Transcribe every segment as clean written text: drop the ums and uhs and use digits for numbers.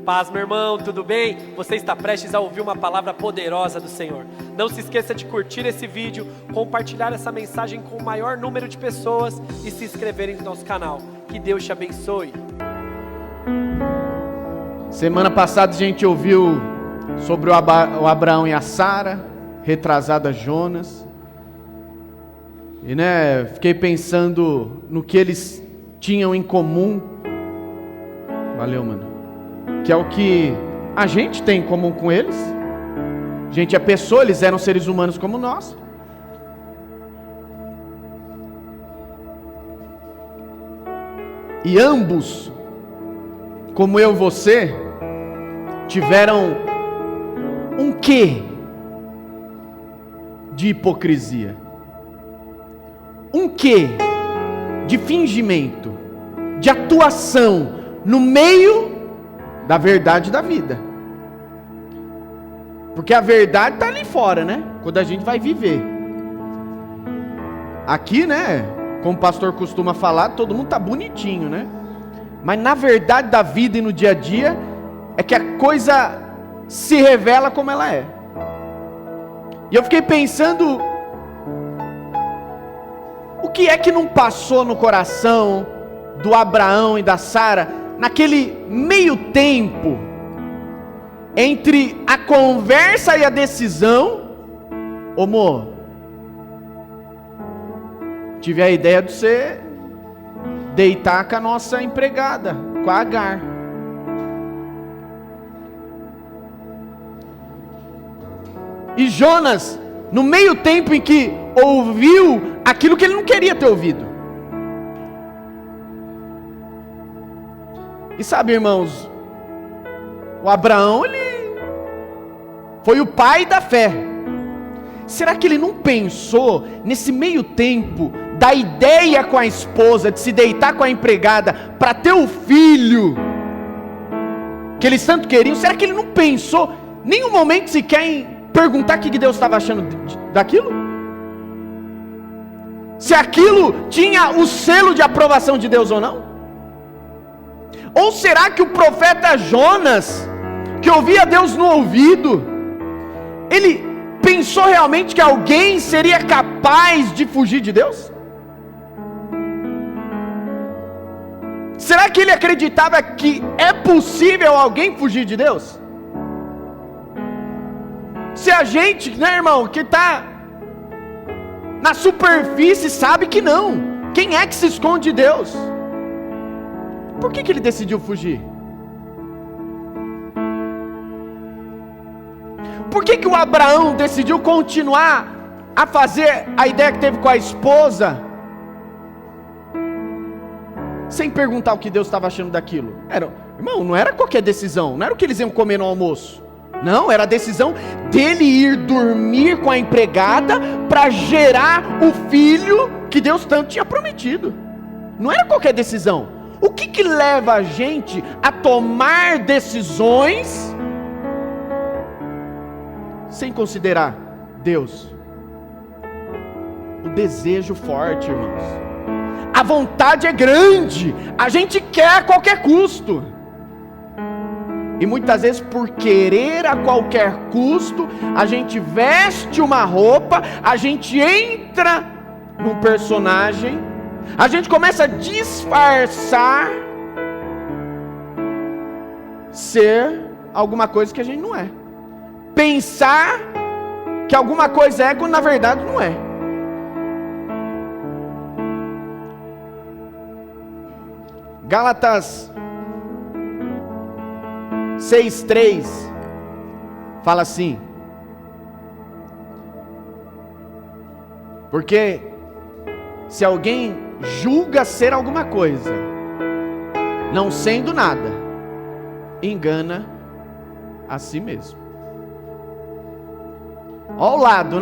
Paz, meu irmão, tudo bem? Você está prestes a ouvir uma palavra poderosa do Senhor. Não se esqueça de curtir esse vídeo, compartilhar essa mensagem com o maior número de pessoas e se inscreverem no nosso canal. Que Deus te abençoe. Semana passada a gente ouviu sobre o Abraão e a Sara, retrasada Jonas. E fiquei pensando no que eles tinham em comum. Valeu, mano. Que é o que a gente tem em comum com eles. A gente é pessoa, eles eram seres humanos como nós. E ambos, como eu e você, tiveram um quê de hipocrisia, um quê de fingimento, de atuação no meio da verdade da vida. Porque a verdade está ali fora, quando a gente vai viver. Aqui, como o pastor costuma falar, todo mundo está bonitinho, Mas na verdade da vida e no dia a dia, é que a coisa se revela como ela é. E eu fiquei pensando, o que é que não passou no coração do Abraão e da Sara, naquele meio tempo, entre a conversa e a decisão? Ô amor, tive a ideia de você deitar com a nossa empregada, com a Agar. E Jonas, no meio tempo em que ouviu aquilo que ele não queria ter ouvido. E sabe, irmãos, o Abraão, ele foi o pai da fé. Será que ele não pensou nesse meio tempo da ideia com a esposa de se deitar com a empregada para ter o filho que eles tanto queriam? Será que ele não pensou nenhum momento sequer em perguntar o que Deus estava achando daquilo? Se aquilo tinha o selo de aprovação de Deus ou não? Ou será que o profeta Jonas, que ouvia Deus no ouvido, ele pensou realmente que alguém seria capaz de fugir de Deus? Será que ele acreditava que é possível alguém fugir de Deus? Se a gente, irmão, que está na superfície sabe que não. Quem é que se esconde de Deus? Por que ele decidiu fugir? Por que o Abraão decidiu continuar a fazer a ideia que teve com a esposa, sem perguntar o que Deus estava achando daquilo? Irmão, não era qualquer decisão, não era o que eles iam comer no almoço. Não, era a decisão dele ir dormir com a empregada para gerar o filho que Deus tanto tinha prometido. Não era qualquer decisão. O que leva a gente a tomar decisões sem considerar Deus? O desejo forte, irmãos. A vontade é grande. A gente quer a qualquer custo. E muitas vezes, por querer a qualquer custo, a gente veste uma roupa, a gente entra num personagem, a gente começa a disfarçar ser alguma coisa que a gente não é. Pensar que alguma coisa é quando na verdade não é. Gálatas 6:3 fala assim: porque se alguém julga ser alguma coisa, não sendo nada, engana a si mesmo. Olha o lado,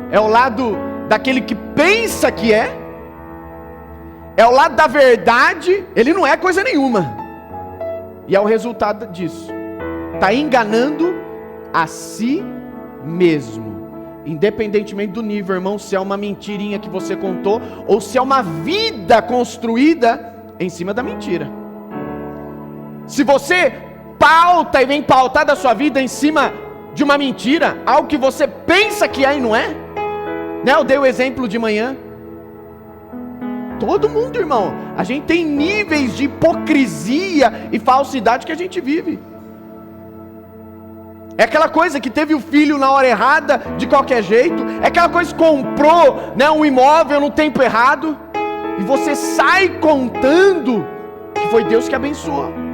é o lado daquele que pensa que é o lado da verdade, ele não é coisa nenhuma, e é o resultado disso. Está enganando a si mesmo. Independentemente do nível, irmão, se é uma mentirinha que você contou, ou se é uma vida construída em cima da mentira. Se você pauta e vem pautar da sua vida em cima de uma mentira, algo que você pensa que é e não é, né? Eu dei o exemplo de manhã. Todo mundo, irmão, a gente tem níveis de hipocrisia e falsidade que a gente vive. É aquela coisa que teve o filho na hora errada, de qualquer jeito. É aquela coisa que comprou, né, um imóvel no tempo errado, e você sai contando que foi Deus que abençoou.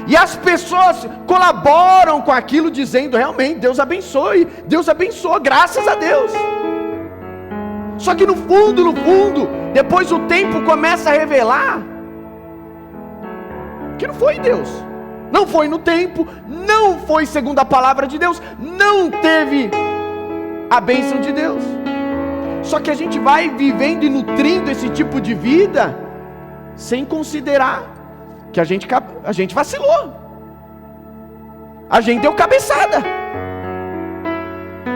E as pessoas colaboram com aquilo, dizendo, realmente, Deus abençoe, Deus abençoa, graças a Deus. Só que no fundo, depois o tempo começa a revelar que não foi Deus, não foi no tempo, não foi segundo a palavra de Deus, não teve a bênção de Deus. Só que a gente vai vivendo e nutrindo esse tipo de vida sem considerar que a gente vacilou, a gente deu cabeçada.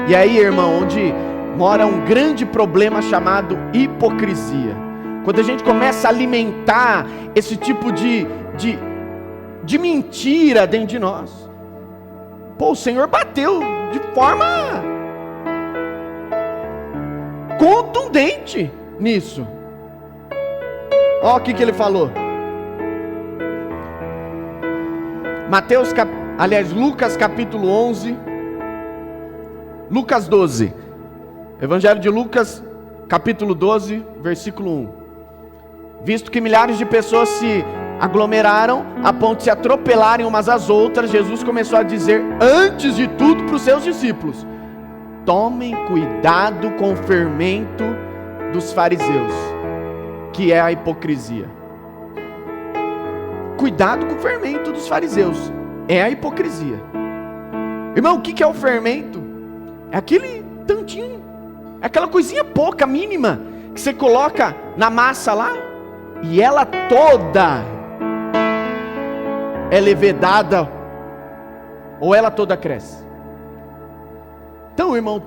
E aí, irmão, onde mora um grande problema chamado hipocrisia. Quando a gente começa a alimentar esse tipo de mentira dentro de nós. Pô, o Senhor bateu de forma contundente nisso. Olha o que ele falou. Lucas capítulo 11, Lucas 12. Evangelho de Lucas, capítulo 12, versículo 1. Visto que milhares de pessoas se aglomeraram a ponto de se atropelarem umas às outras, Jesus começou a dizer, antes de tudo, para os seus discípulos: tomem cuidado com o fermento dos fariseus, que é a hipocrisia. Cuidado com o fermento dos fariseus, é a hipocrisia. Irmão, o que é o fermento? É aquele tantinho, é aquela coisinha pouca, mínima, que você coloca na massa lá, e ela toda é levedada, ou ela toda cresce. Então, irmão,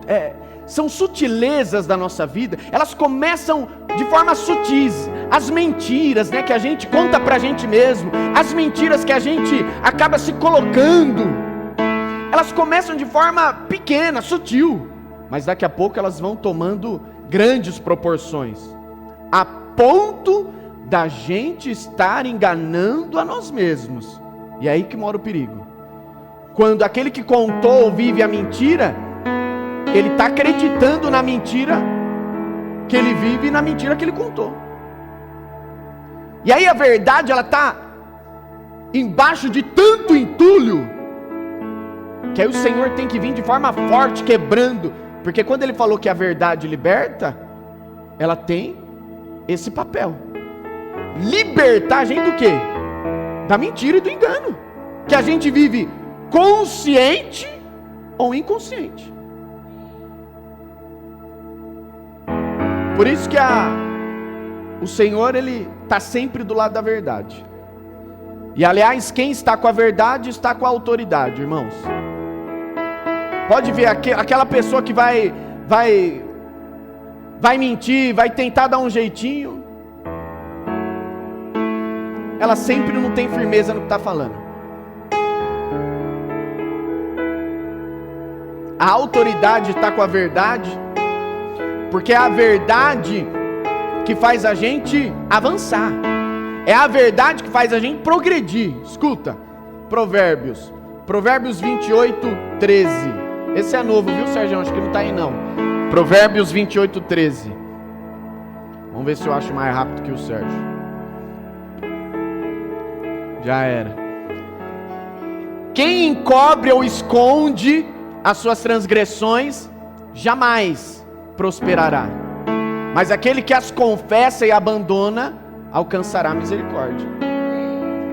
são sutilezas da nossa vida, elas começam de forma sutis. As mentiras, né, que a gente conta pra gente mesmo, as mentiras que a gente acaba se colocando, elas começam de forma pequena, sutil, mas daqui a pouco elas vão tomando grandes proporções, a ponto da gente estar enganando a nós mesmos. E é aí que mora o perigo. Quando aquele que contou ou vive a mentira, ele está acreditando na mentira que ele vive e na mentira que ele contou. E aí a verdade, ela está embaixo de tanto entulho, que aí o Senhor tem que vir de forma forte, quebrando. Porque quando ele falou que a verdade liberta, ela tem esse papel. Libertar a gente do quê? Da mentira e do engano, que a gente vive consciente ou inconsciente. Por isso que o Senhor, Ele está sempre do lado da verdade. E aliás, quem está com a verdade, está com a autoridade, irmãos. Pode ver, aquela pessoa que vai mentir, vai tentar dar um jeitinho, ela sempre não tem firmeza no que está falando. A autoridade está com a verdade, porque é a verdade que faz a gente avançar, é a verdade que faz a gente progredir. Escuta, Provérbios 28, 13. Esse é novo, viu, Sérgio? Acho que não está aí não. Provérbios 28, 13. Vamos ver se eu acho mais rápido que o Sérgio. Já era. Quem encobre ou esconde as suas transgressões, jamais prosperará. Mas aquele que as confessa e abandona, alcançará misericórdia.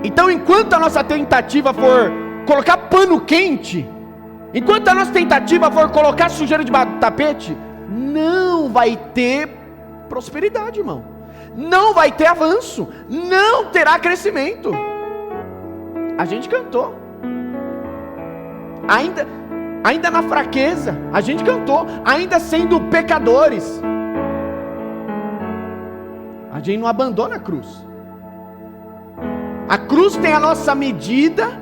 Então, enquanto a nossa tentativa for colocar pano quente, enquanto a nossa tentativa for colocar sujeira debaixo do tapete, não vai ter prosperidade, irmão. Não vai ter avanço, não terá crescimento. A gente cantou, ainda na fraqueza, a gente cantou, ainda sendo pecadores, a gente não abandona a cruz. A cruz tem a nossa medida,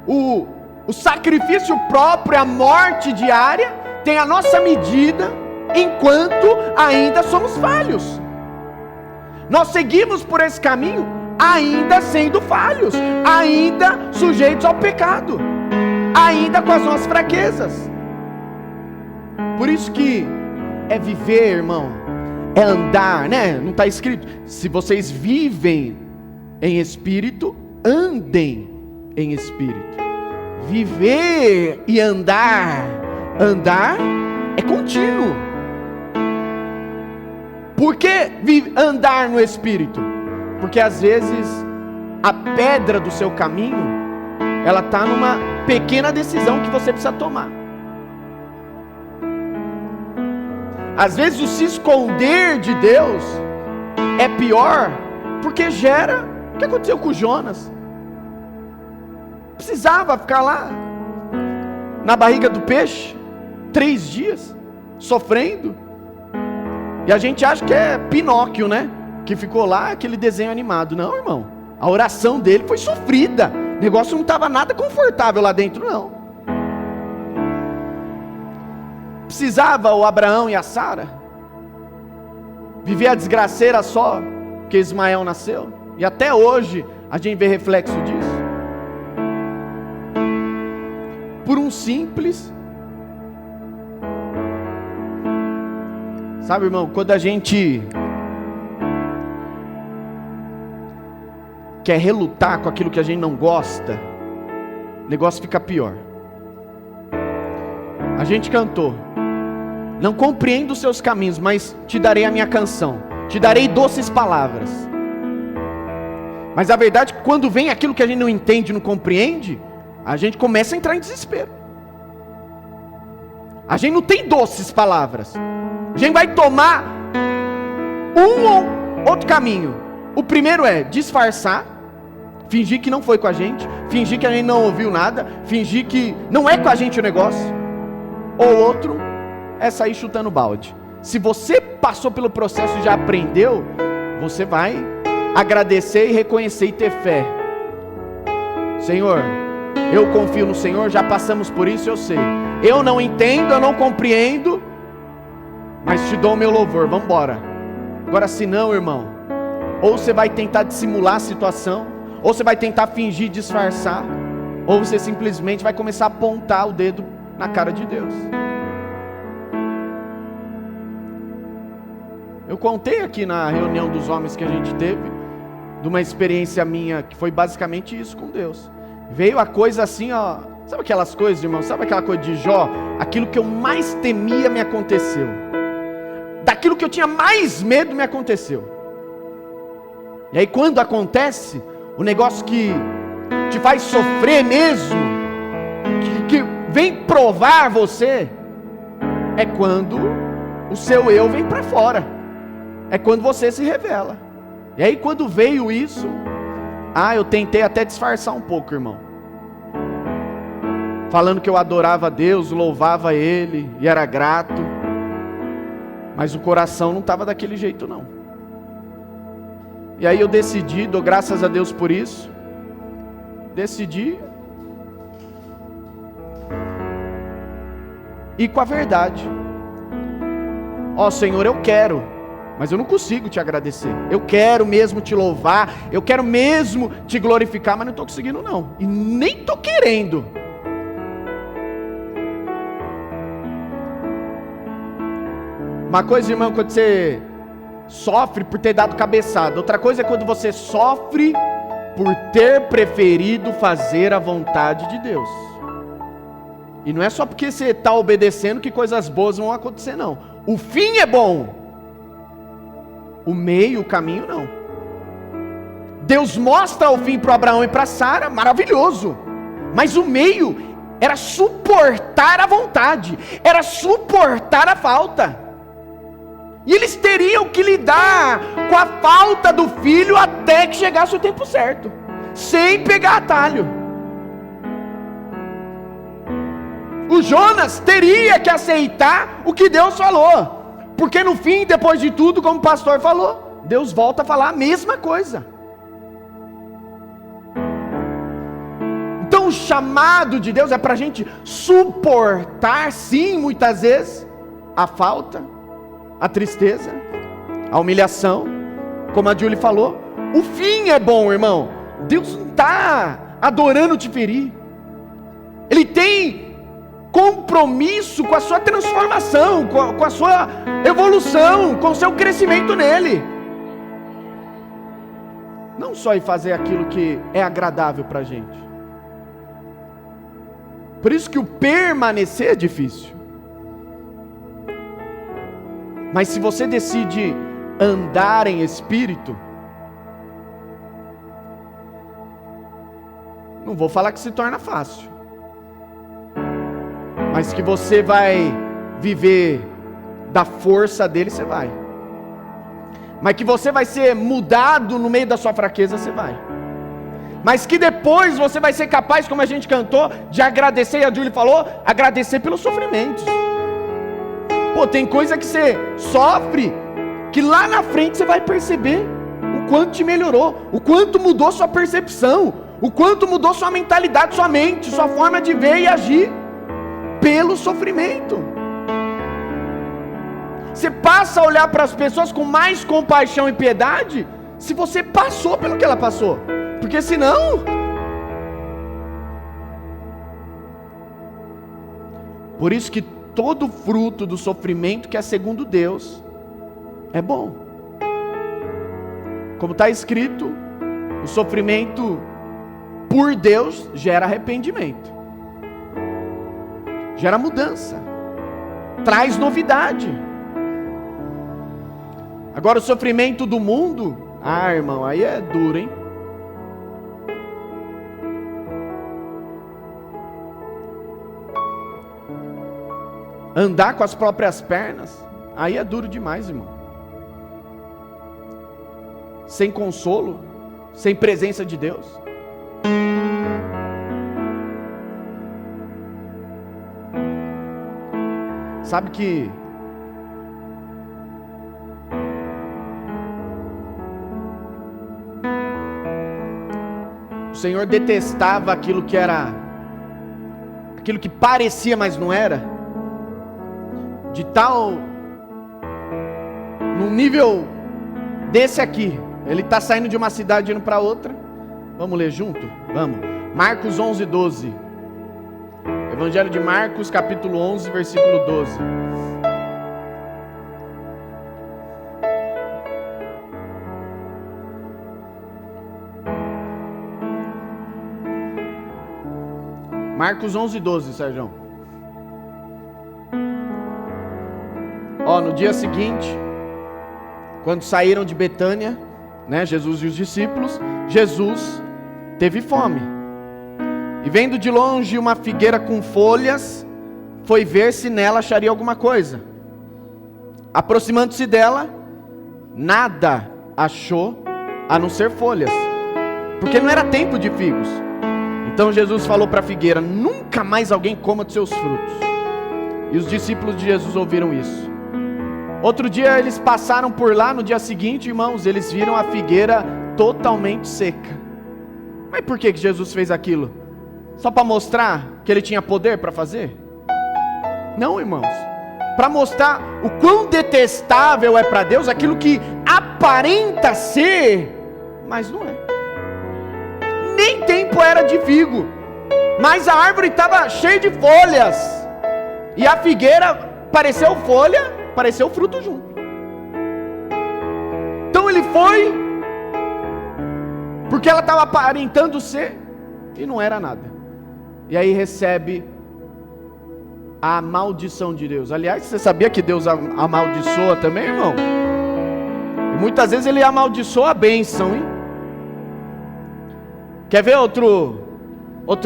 o sacrifício próprio, a morte diária, tem a nossa medida, enquanto ainda somos falhos. Nós seguimos por esse caminho, ainda sendo falhos, ainda sujeitos ao pecado, ainda com as nossas fraquezas. Por isso que é viver, irmão, é andar, né? Não está escrito, se vocês vivem em espírito, andem em espírito. Viver e andar é contínuo. Por que andar no espírito? Porque às vezes a pedra do seu caminho, ela está numa pequena decisão que você precisa tomar. Às vezes o se esconder de Deus é pior, porque gera o que aconteceu com Jonas. Precisava ficar lá na barriga do peixe 3 dias sofrendo. E a gente acha que é Pinóquio, né? Que ficou lá, aquele desenho animado. Não, irmão, a oração dele foi sofrida. O negócio não estava nada confortável lá dentro, não. Precisava o Abraão e a Sara viver a desgraceira só que Ismael nasceu? E até hoje a gente vê reflexo disso. Por um simples, sabe, irmão, quando a gente quer relutar com aquilo que a gente não gosta, o negócio fica pior. A gente cantou: não compreendo os seus caminhos, mas te darei a minha canção, te darei doces palavras. Mas a verdade é que quando vem aquilo que a gente não entende, não compreende, a gente começa a entrar em desespero. A gente não tem doces palavras. A gente vai tomar um ou outro caminho. O primeiro é disfarçar, fingir que não foi com a gente, fingir que a gente não ouviu nada, fingir que não é com a gente o negócio. Ou outro é sair chutando balde. Se você passou pelo processo e já aprendeu, você vai agradecer e reconhecer e ter fé. Senhor, eu confio no Senhor, já passamos por isso, eu sei. Eu não entendo, eu não compreendo, mas te dou o meu louvor, vamos embora. Agora se não, irmão, ou você vai tentar dissimular a situação, ou você vai tentar fingir, disfarçar, ou você simplesmente vai começar a apontar o dedo na cara de Deus. Eu contei aqui na reunião dos homens que a gente teve, de uma experiência minha, que foi basicamente isso com Deus. Veio a coisa assim, ó, sabe aquelas coisas, irmão? Sabe aquela coisa de Jó? Aquilo que eu mais temia me aconteceu. Daquilo que eu tinha mais medo me aconteceu. E aí quando acontece, o negócio que te faz sofrer mesmo, que vem provar você, é quando o seu eu vem para fora. É quando você se revela. E aí quando veio isso, eu tentei até disfarçar um pouco, irmão. Falando que eu adorava a Deus, louvava Ele e era grato. Mas o coração não estava daquele jeito não. E aí eu decidi, dou graças a Deus por isso. Decidi ir com a verdade. Ó Senhor, eu quero, mas eu não consigo te agradecer. Eu quero mesmo te louvar, eu quero mesmo te glorificar, mas não estou conseguindo não. E nem estou querendo. Uma coisa, irmão, quando você sofre por ter dado cabeçada. Outra coisa é quando você sofre por ter preferido fazer a vontade de Deus. E não é só porque você está obedecendo que coisas boas vão acontecer, não. O fim é bom. O meio, o caminho, não. Deus mostra o fim para Abraão e para Sara, maravilhoso. Mas o meio era suportar a vontade, era suportar a falta. E eles teriam que lidar com a falta do filho até que chegasse o tempo certo, sem pegar atalho. O Jonas teria que aceitar o que Deus falou, porque no fim, depois de tudo, como o pastor falou, Deus volta a falar a mesma coisa. Então chamado de Deus é para a gente suportar, sim, muitas vezes, a falta, a tristeza, a humilhação, como a Julie falou. O fim é bom, irmão. Deus não está adorando te ferir. Ele tem compromisso com a sua transformação, com a sua evolução, com o seu crescimento nele. Não só em fazer aquilo que é agradável para a gente. Por isso que o permanecer é difícil. Mas se você decide andar em espírito, não vou falar que se torna fácil, mas que você vai viver da força dele, você vai. Mas que você vai ser mudado no meio da sua fraqueza, você vai. Mas que depois você vai ser capaz, como a gente cantou, de agradecer, e a Julie falou, agradecer pelos sofrimentos. Pô, tem coisa que você sofre, que lá na frente você vai perceber o quanto te melhorou, o quanto mudou sua percepção, o quanto mudou sua mentalidade, sua mente, sua forma de ver e agir, pelo sofrimento. Você passa a olhar para as pessoas com mais compaixão e piedade, se você passou pelo que ela passou, porque senão... Por isso que todo fruto do sofrimento que é segundo Deus é bom. Como está escrito, o sofrimento por Deus gera arrependimento, gera mudança, traz novidade. Agora o sofrimento do mundo, irmão, aí é duro, hein? Andar com as próprias pernas, aí é duro demais, irmão. Sem consolo, sem presença de Deus. Sabe que o Senhor detestava aquilo que parecia, mas não era. De tal, num nível desse aqui, ele está saindo de uma cidade indo para outra. Vamos ler junto? Vamos. Marcos 11, 12. Evangelho de Marcos, capítulo 11, versículo 12. Marcos 11, 12, Sérgio. No dia seguinte, quando saíram de Betânia, né, Jesus e os discípulos, Jesus teve fome. E vendo de longe uma figueira com folhas, foi ver se nela acharia alguma coisa. Aproximando-se dela, nada achou a não ser folhas, porque não era tempo de figos. Então Jesus falou para a figueira: nunca mais alguém coma dos seus frutos. E os discípulos de Jesus ouviram isso. Outro dia eles passaram por lá, no dia seguinte, irmãos, eles viram a figueira totalmente seca. Mas por que Jesus fez aquilo? Só para mostrar que ele tinha poder para fazer? Não, irmãos. Para mostrar o quão detestável é para Deus aquilo que aparenta ser, mas não é. Nem tempo era de figo, mas a árvore estava cheia de folhas, e a figueira pareceu folha, pareceu fruto junto. Então ele foi, porque ela estava aparentando ser, e não era nada. E aí recebe a maldição de Deus. Aliás, você sabia que Deus amaldiçoa também, irmão? E muitas vezes ele amaldiçoa a bênção, hein? Quer ver outro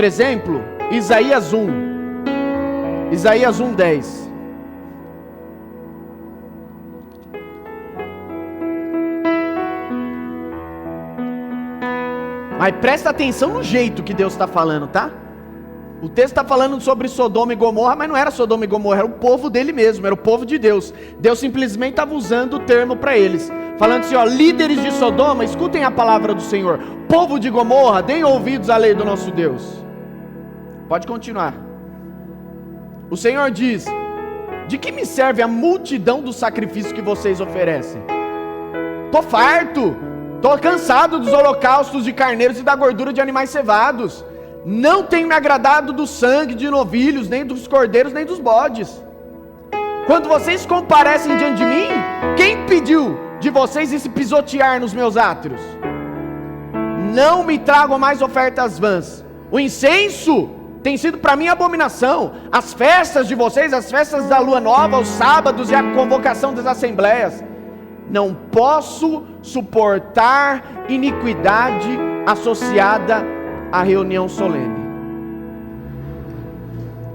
exemplo? Isaías 1. Isaías 1:10. Mas presta atenção no jeito que Deus está falando, tá? O texto está falando sobre Sodoma e Gomorra, mas não era Sodoma e Gomorra, era o povo dele mesmo, era o povo de Deus. Deus simplesmente estava usando o termo para eles, falando assim, líderes de Sodoma, escutem a palavra do Senhor. Povo de Gomorra, deem ouvidos à lei do nosso Deus. Pode continuar. O Senhor diz: de que me serve a multidão dos sacrifícios que vocês oferecem? Estou farto, estou cansado dos holocaustos de carneiros e da gordura de animais cevados. Não tenho me agradado do sangue de novilhos, nem dos cordeiros, nem dos bodes. Quando vocês comparecem diante de mim, quem pediu de vocês esse pisotear nos meus átrios? Não me tragam mais ofertas vãs. O incenso tem sido para mim abominação. As festas de vocês, as festas da lua nova, os sábados e a convocação das assembleias. Não posso suportar iniquidade associada à reunião solene.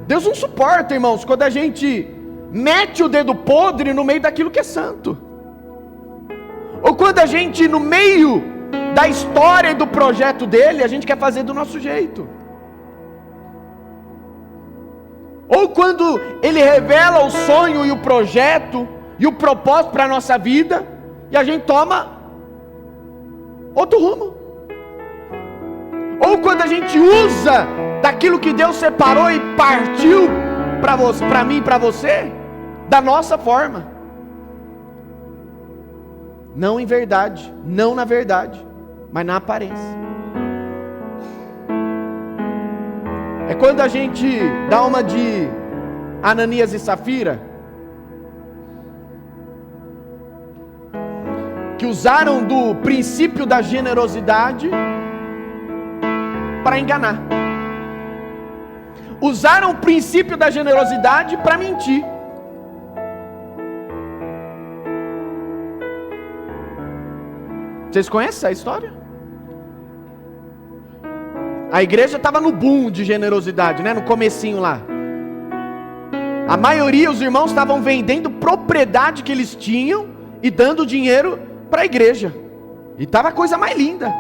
Deus não suporta, irmãos, quando a gente mete o dedo podre no meio daquilo que é santo. Ou quando a gente, no meio da história e do projeto dele, a gente quer fazer do nosso jeito. Ou quando ele revela o sonho e o projeto e o propósito para a nossa vida, e a gente toma outro rumo. Ou quando a gente usa daquilo que Deus separou e partiu para mim e para você, da nossa forma. Não em verdade, não na verdade, mas na aparência. É quando a gente dá uma de Ananias e Safira, que usaram do princípio da generosidade para enganar. Usaram o princípio da generosidade para mentir. Vocês conhecem essa história? A igreja estava no boom de generosidade, né? No comecinho lá. A maioria, os irmãos estavam vendendo propriedade que eles tinham e dando dinheiro para a igreja. E estava a coisa mais linda.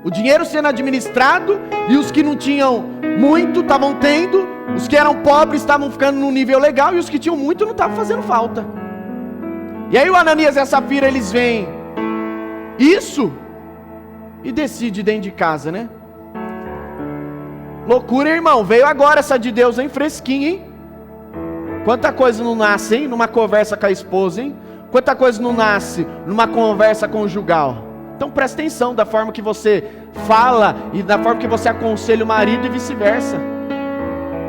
O dinheiro sendo administrado, e os que não tinham muito estavam tendo, os que eram pobres estavam ficando num nível legal, e os que tinham muito não estavam fazendo falta. E aí o Ananias e a Safira, eles veem isso e decidem dentro de casa, né? Loucura, irmão, veio agora essa de Deus, hein? Fresquinha, hein? Quanta coisa não nasce, hein? Numa conversa com a esposa, hein? Quanta coisa não nasce numa conversa conjugal. Então presta atenção da forma que você fala e da forma que você aconselha o marido e vice-versa.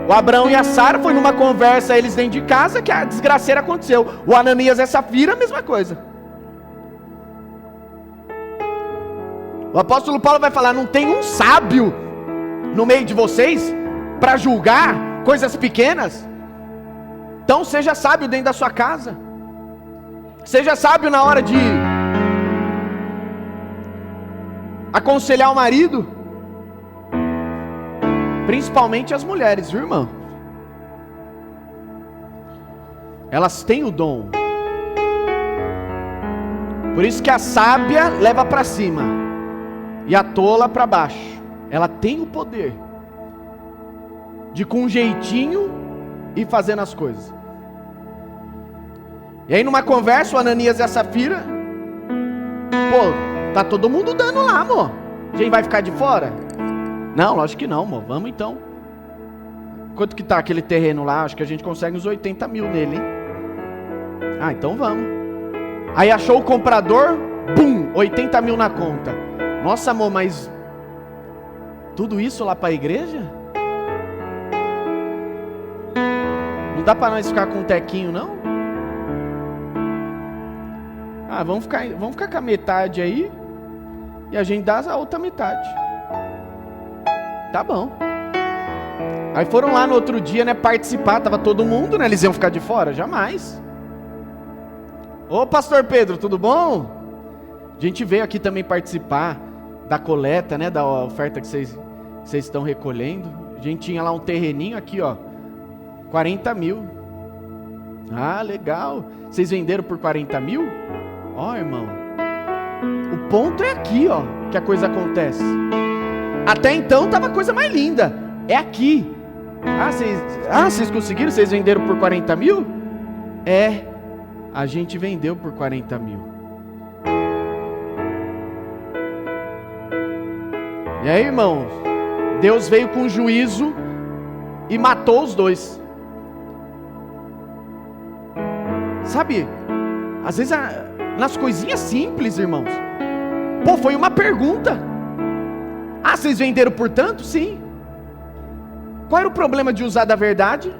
O Abraão e a Sara foi numa conversa, eles dentro de casa, que a desgraceira aconteceu. O Ananias e a Safira, a mesma coisa. O apóstolo Paulo vai falar: não tem um sábio no meio de vocês para julgar coisas pequenas? Então seja sábio dentro da sua casa. Seja sábio na hora de aconselhar o marido. Principalmente as mulheres, viu, irmão? Elas têm o dom. Por isso que a sábia leva para cima e a tola para baixo. Ela tem o poder de, com um jeitinho, ir fazendo as coisas. E aí numa conversa, o Ananias e a Safira: pô, tá todo mundo dando lá, amor. A gente vai ficar de fora? Não, lógico que não, amor. Vamos então. Quanto que tá aquele terreno lá? Acho que a gente consegue uns 80 mil nele, hein? Ah, então vamos. Aí achou o comprador, bum, 80 mil na conta. Nossa, amor, mas tudo isso lá para a igreja? Não dá para nós ficar com um tequinho, não? Ah, vamos ficar com a metade aí e a gente dá a outra metade. Tá bom. Aí foram lá no outro dia, né, participar, tava todo mundo, né, eles iam ficar de fora? Jamais. Ô pastor Pedro, tudo bom? A gente veio aqui também participar da coleta, né, da oferta que vocês estão recolhendo. A gente tinha lá um terreninho aqui, ó, 40 mil. Ah, legal. Vocês venderam por 40 mil? Ó, irmão, o ponto é aqui, ó, que a coisa acontece. Até então tava a coisa mais linda. É aqui. Vocês conseguiram? Vocês venderam por 40 mil? É, a gente vendeu por 40 mil. E aí, irmãos, Deus veio com juízo e matou os dois. Sabe, às vezes nas coisinhas simples, irmãos. Pô, foi uma pergunta. Ah, vocês venderam por tanto? Sim. Qual era o problema de usar da verdade?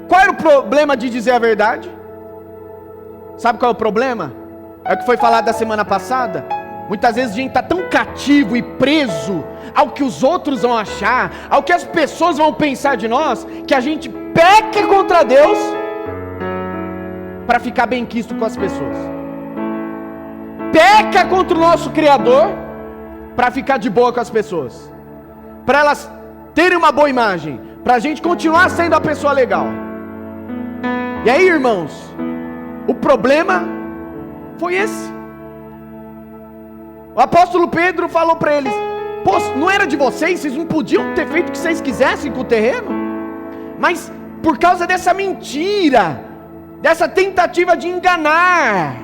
Qual era o problema de dizer a verdade? Sabe qual é o problema? É o que foi falado da semana passada. Muitas vezes a gente está tão cativo e preso ao que os outros vão achar, ao que as pessoas vão pensar de nós, que a gente peca contra Deus para ficar bem quisto com as pessoas. Peca contra o nosso Criador para ficar de boa com as pessoas, para elas terem uma boa imagem, para a gente continuar sendo a pessoa legal. E aí, irmãos, o problema foi esse. O apóstolo Pedro falou para eles: pô, não era de vocês? Vocês não podiam ter feito o que vocês quisessem com o terreno? Mas por causa dessa mentira, dessa tentativa de enganar,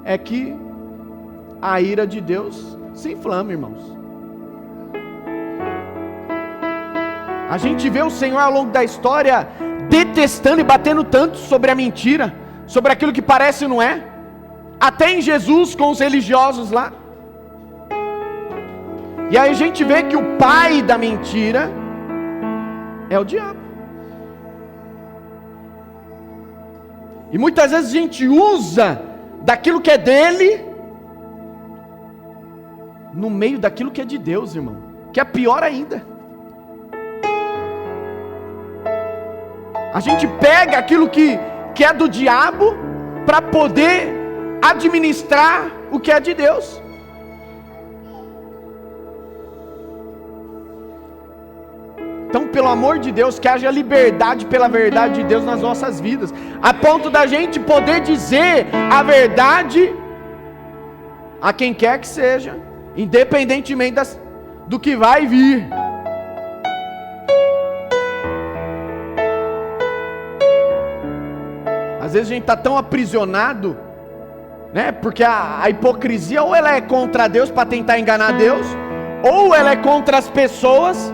é que a ira de Deus se inflama, irmãos. A gente vê o Senhor ao longo da história detestando e batendo tanto sobre a mentira, sobre aquilo que parece e não é. Até em Jesus com os religiosos lá. E aí a gente vê que o pai da mentira é o diabo. E muitas vezes a gente usa daquilo que é dele no meio daquilo que é de Deus, irmão, que é pior ainda. A gente pega aquilo que é do diabo para poder administrar o que é de Deus. Então, pelo amor de Deus, que haja liberdade pela verdade de Deus nas nossas vidas, a ponto da gente poder dizer a verdade a quem quer que seja, independentemente do que vai vir. Às vezes a gente está tão aprisionado, né? Porque a hipocrisia, ou ela é contra Deus para tentar enganar Deus, ou ela é contra as pessoas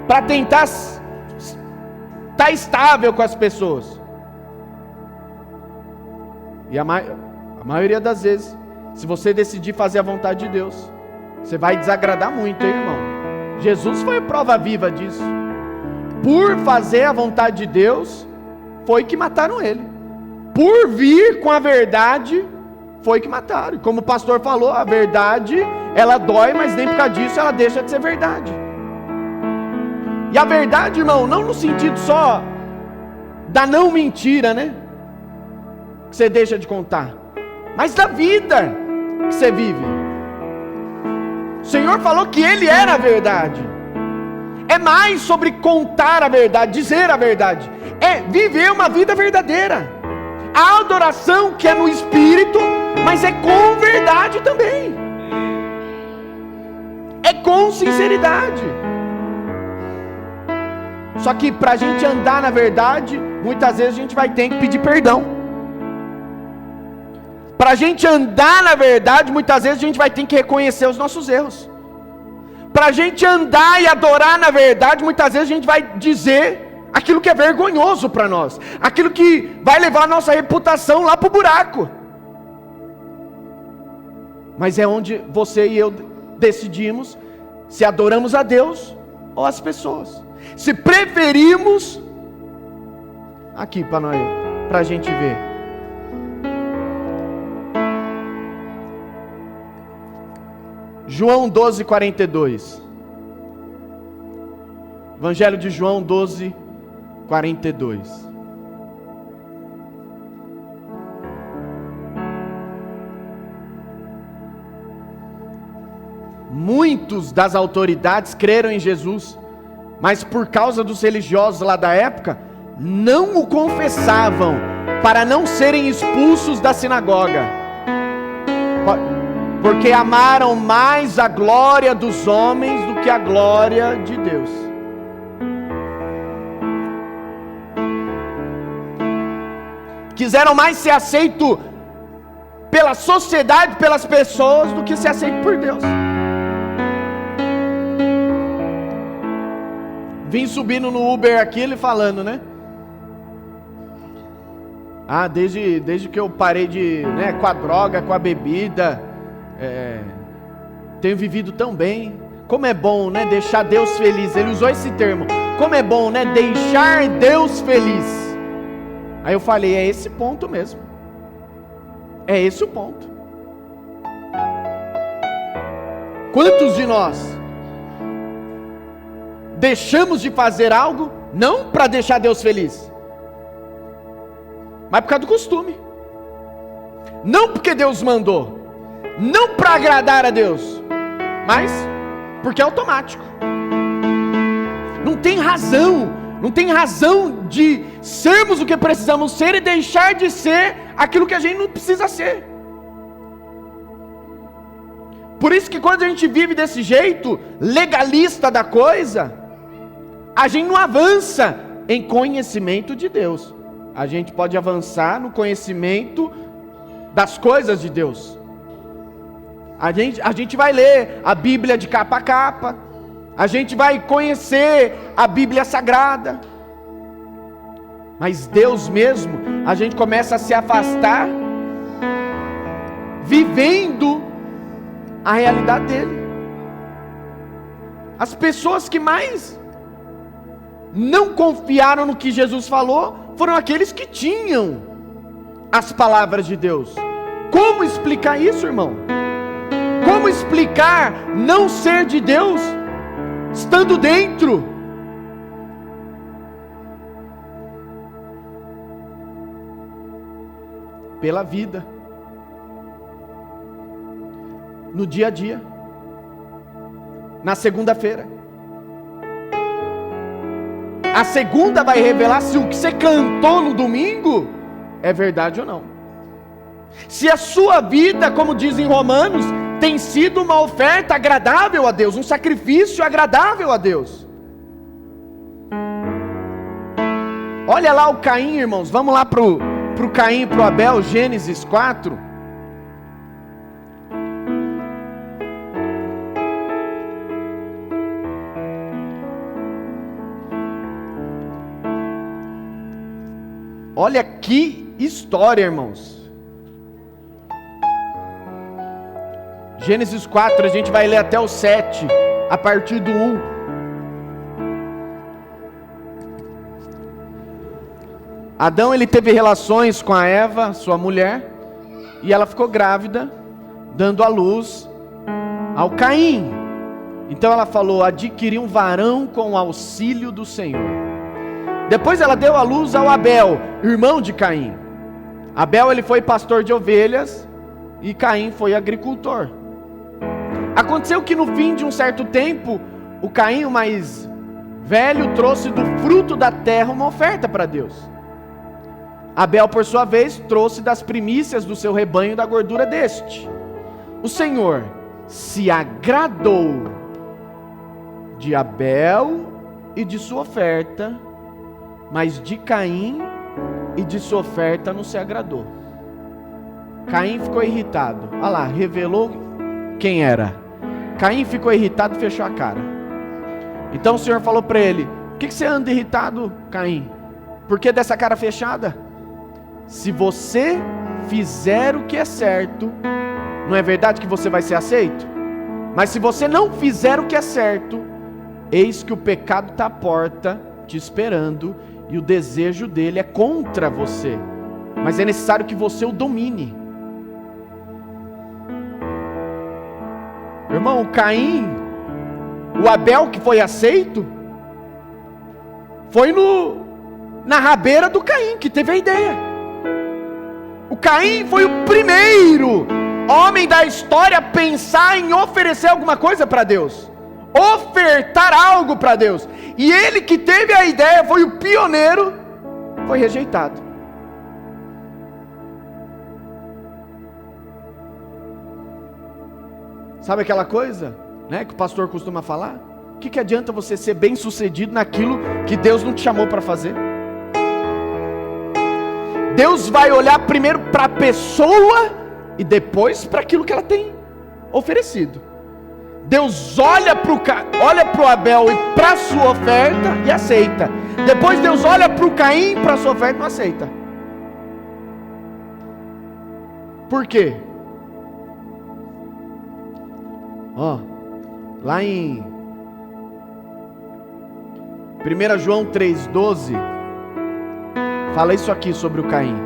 para tentar estar estável com as pessoas. E a maioria das vezes, se você decidir fazer a vontade de Deus, você vai desagradar muito, hein, irmão? Jesus foi a prova viva disso. Por fazer a vontade de Deus, foi que mataram ele. Por vir com a verdade, foi que mataram. E como o pastor falou, a verdade, ela dói, mas nem por causa disso ela deixa de ser verdade. E a verdade, irmão, não no sentido só da não mentira, né? Que você deixa de contar, mas da vida que você vive. O Senhor falou que Ele era a verdade. É mais sobre contar a verdade, dizer a verdade. É viver uma vida verdadeira. A adoração que é no Espírito, mas é com verdade também. É com sinceridade. Só que para a gente andar na verdade, muitas vezes a gente vai ter que pedir perdão. Para a gente andar na verdade, muitas vezes a gente vai ter que reconhecer os nossos erros. Para a gente andar e adorar na verdade, muitas vezes a gente vai dizer aquilo que é vergonhoso para nós, aquilo que vai levar a nossa reputação lá para o buraco. Mas é onde você e eu decidimos se adoramos a Deus ou as pessoas. Se preferimos, aqui para nós, para a gente ver. João 12, 42. Evangelho de João 12, 42. Muitos das autoridades creram em Jesus, mas por causa dos religiosos lá da época, não o confessavam, para não serem expulsos da sinagoga, porque amaram mais a glória dos homens do que a glória de Deus. Quiseram mais ser aceito pela sociedade, pelas pessoas, do que ser aceito por Deus. vim subindo no Uber aqui, ele falando, né? Desde que eu parei com a droga, com a bebida, tenho vivido tão bem. Como é bom, né? Deixar Deus feliz. Ele usou esse termo. Como é bom, né? Deixar Deus feliz. Aí eu falei, é esse ponto mesmo. É esse o ponto. Quantos de nós deixamos de fazer algo, não para deixar Deus feliz, mas por causa do costume, não porque Deus mandou, não para agradar a Deus, mas porque é automático. Não tem razão de sermos o que precisamos ser e deixar de ser aquilo que a gente não precisa ser. Por isso que quando a gente vive desse jeito, legalista da coisa, a gente não avança em conhecimento de Deus. A gente pode avançar no conhecimento das coisas de Deus. A gente vai ler a Bíblia de capa a capa, a gente vai conhecer a Bíblia Sagrada, mas Deus mesmo, a gente começa a se afastar, vivendo a realidade dele. As pessoas que mais não confiaram no que Jesus falou foram aqueles que tinham as palavras de Deus. Como explicar isso, irmão? Como explicar não ser de Deus estando dentro? Pela vida, no dia a dia, na segunda-feira. A segunda vai revelar se o que você cantou no domingo é verdade ou não. Se a sua vida, como diz em Romanos, tem sido uma oferta agradável a Deus, um sacrifício agradável a Deus. Olha lá o Caim, irmãos, vamos lá para o Caim e para o Abel, Gênesis 4. Olha que história, irmãos. Gênesis 4, a gente vai ler até o 7, a partir do 1. Adão, ele teve relações com a Eva, sua mulher, e ela ficou grávida, dando à luz ao Caim. Então ela falou: adquiri um varão com o auxílio do Senhor. Depois ela deu à luz ao Abel, irmão de Caim. Abel, ele foi pastor de ovelhas, e Caim foi agricultor. Aconteceu que no fim de um certo tempo, o Caim, o mais velho, trouxe do fruto da terra uma oferta para Deus. Abel, por sua vez, trouxe das primícias do seu rebanho da gordura deste. O Senhor se agradou de Abel e de sua oferta, mas de Caim e de sua oferta não se agradou. Caim ficou irritado. Olha lá, revelou quem era. Caim ficou irritado e fechou a cara. Então o Senhor falou para ele: por que você anda irritado, Caim? Por que dessa cara fechada? Se você fizer o que é certo, não é verdade que você vai ser aceito? Mas se você não fizer o que é certo, eis que o pecado está à porta, te esperando, e o desejo dele é contra você. Mas é necessário que você o domine. Irmão, o Caim, o Abel que foi aceito, foi na rabeira do Caim que teve a ideia. O Caim foi o primeiro homem da história a pensar em oferecer alguma coisa para Deus, ofertar algo para Deus. E ele que teve a ideia, foi o pioneiro, foi rejeitado. Sabe aquela coisa, né, que o pastor costuma falar? O que adianta você ser bem sucedido naquilo que Deus não te chamou para fazer? Deus vai olhar primeiro para a pessoa e depois para aquilo que ela tem oferecido. Deus olha para o Abel e para a sua oferta e aceita. Depois Deus olha para o Caim e para a sua oferta e não aceita. Por quê? Lá em 1 João 3,12 fala isso aqui sobre o Caim.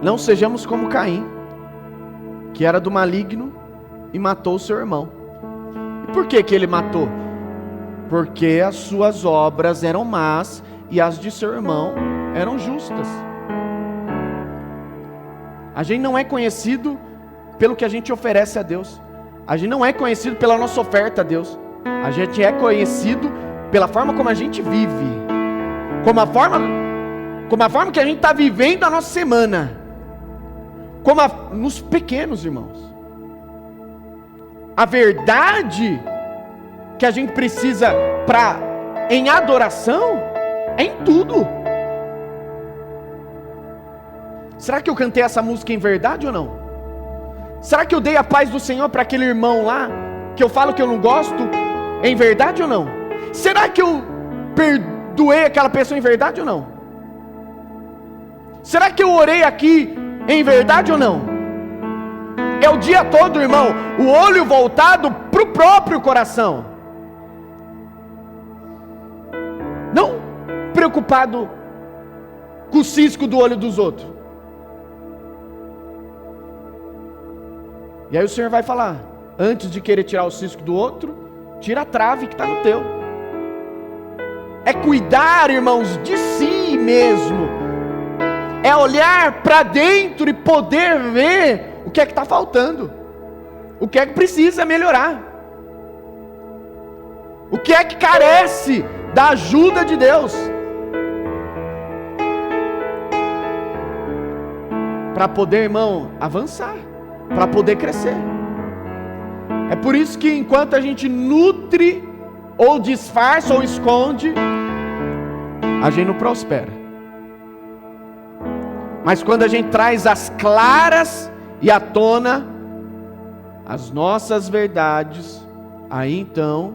Não sejamos como Caim, que era do maligno e matou o seu irmão. E por que ele matou? Porque as suas obras eram más e as de seu irmão eram justas. A gente não é conhecido pelo que a gente oferece a Deus. A gente não é conhecido pela nossa oferta a Deus. A gente é conhecido pela forma como a gente vive, como a forma que a gente está vivendo a nossa semana, nos pequenos, irmãos. A verdade que a gente precisa em adoração é em tudo. Será que eu cantei essa música em verdade ou não? Será que eu dei a paz do Senhor para aquele irmão lá, que eu falo que eu não gosto, em verdade ou não? Será que eu perdoei aquela pessoa em verdade ou não? Será que eu orei aqui em verdade ou não? É o dia todo, irmão, o olho voltado para o próprio coração. Não preocupado com o cisco do olho dos outros. E aí o Senhor vai falar, antes de querer tirar o cisco do outro, tira a trave que está no teu. É cuidar, irmãos, de si mesmo. É olhar para dentro e poder ver o que é que está faltando. O que é que precisa melhorar. O que é que carece da ajuda de Deus. Para poder, irmão, avançar. Para poder crescer. É por isso que enquanto a gente nutre, ou disfarça, ou esconde, a gente não prospera. Mas quando a gente traz as claras e à tona as nossas verdades, aí então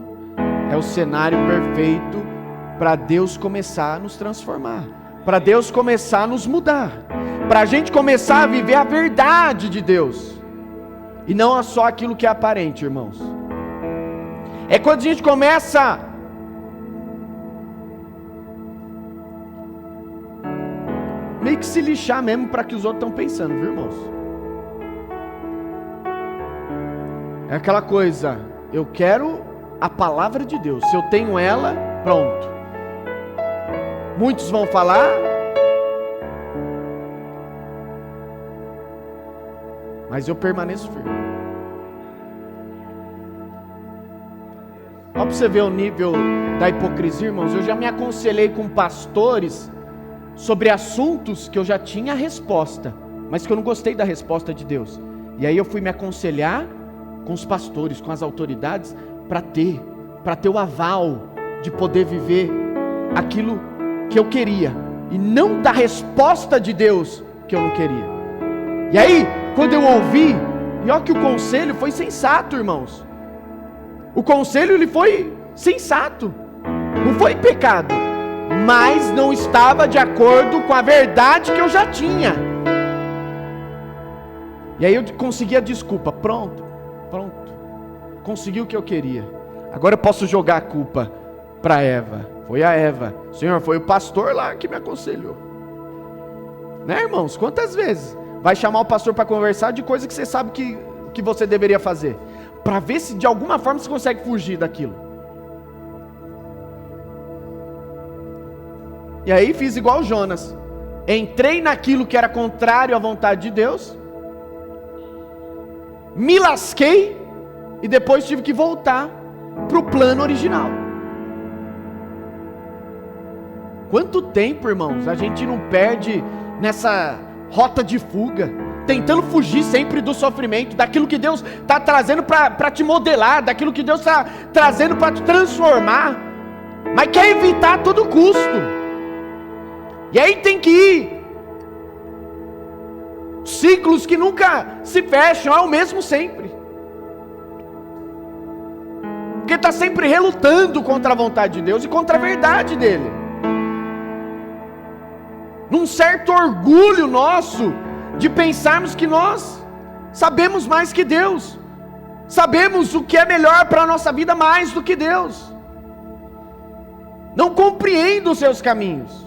é o cenário perfeito para Deus começar a nos transformar, para Deus começar a nos mudar, para a gente começar a viver a verdade de Deus. E não só aquilo que é aparente, irmãos. É quando a gente começa meio que se lixar mesmo para que os outros estão pensando, viu, irmãos? É aquela coisa, eu quero a palavra de Deus. Se eu tenho ela, pronto. Muitos vão falar, mas eu permaneço firme. Olha para você ver o nível da hipocrisia, irmãos. Eu já me aconselhei com pastores sobre assuntos que eu já tinha a resposta, mas que eu não gostei da resposta de Deus. E aí eu fui me aconselhar com os pastores, com as autoridades, para ter o aval de poder viver aquilo que eu queria, e não da resposta de Deus que eu não queria. E aí, quando eu ouvi, e olha que o conselho foi sensato, irmãos. O conselho ele foi sensato, não foi pecado, mas não estava de acordo com a verdade que eu já tinha. E aí eu consegui a desculpa, pronto, consegui o que eu queria. Agora eu posso jogar a culpa para Eva. Foi a Eva, Senhor, foi o pastor lá que me aconselhou. Né, irmãos? Quantas vezes vai chamar o pastor para conversar de coisa que você sabe que você deveria fazer, para ver se de alguma forma você consegue fugir daquilo. E aí fiz igual Jonas, entrei naquilo que era contrário à vontade de Deus, me lasquei e depois tive que voltar para o plano original. Quanto tempo, irmãos, a gente não perde nessa rota de fuga, tentando fugir sempre do sofrimento, daquilo que Deus está trazendo para te modelar, daquilo que Deus está trazendo para te transformar, mas quer evitar a todo custo. E aí tem que ir ciclos que nunca se fecham, é o mesmo sempre. Porque está sempre relutando contra a vontade de Deus e contra a verdade dele. Num certo orgulho nosso de pensarmos que nós sabemos mais que Deus. Sabemos o que é melhor para a nossa vida mais do que Deus. Não compreendo os seus caminhos.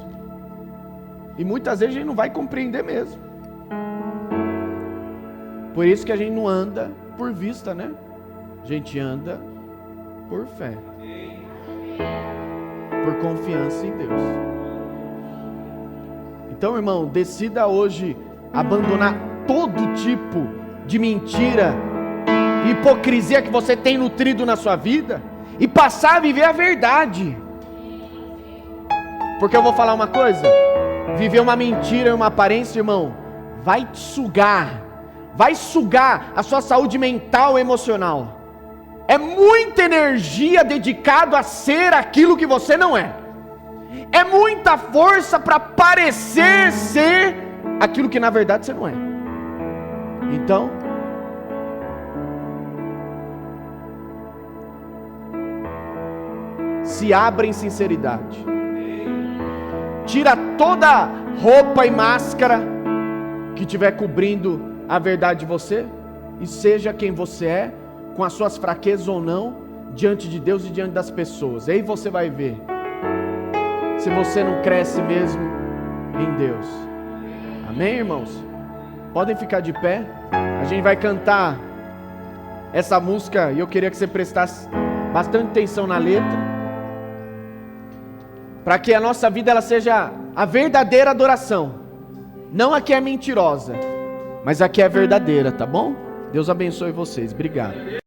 E muitas vezes a gente não vai compreender mesmo. Por isso que a gente não anda por vista, né? A gente anda por fé. Por confiança em Deus. Então, irmão, decida hoje abandonar todo tipo de mentira e hipocrisia que você tem nutrido na sua vida e passar a viver a verdade. Porque eu vou falar uma coisa, viver uma mentira e uma aparência, irmão, vai te sugar, vai sugar a sua saúde mental e emocional. É muita energia dedicada a ser aquilo que você não é. É muita força para parecer ser aquilo que na verdade você não é. Então, se abre em sinceridade. Tira toda roupa e máscara que estiver cobrindo a verdade de você e seja quem você é, com as suas fraquezas ou não, diante de Deus e diante das pessoas. Aí você vai ver se você não cresce mesmo em Deus. Amém, irmãos? Podem ficar de pé. A gente vai cantar essa música e eu queria que você prestasse bastante atenção na letra, para que a nossa vida ela seja a verdadeira adoração. Não a que é mentirosa, mas a que é verdadeira, tá bom? Deus abençoe vocês. Obrigado.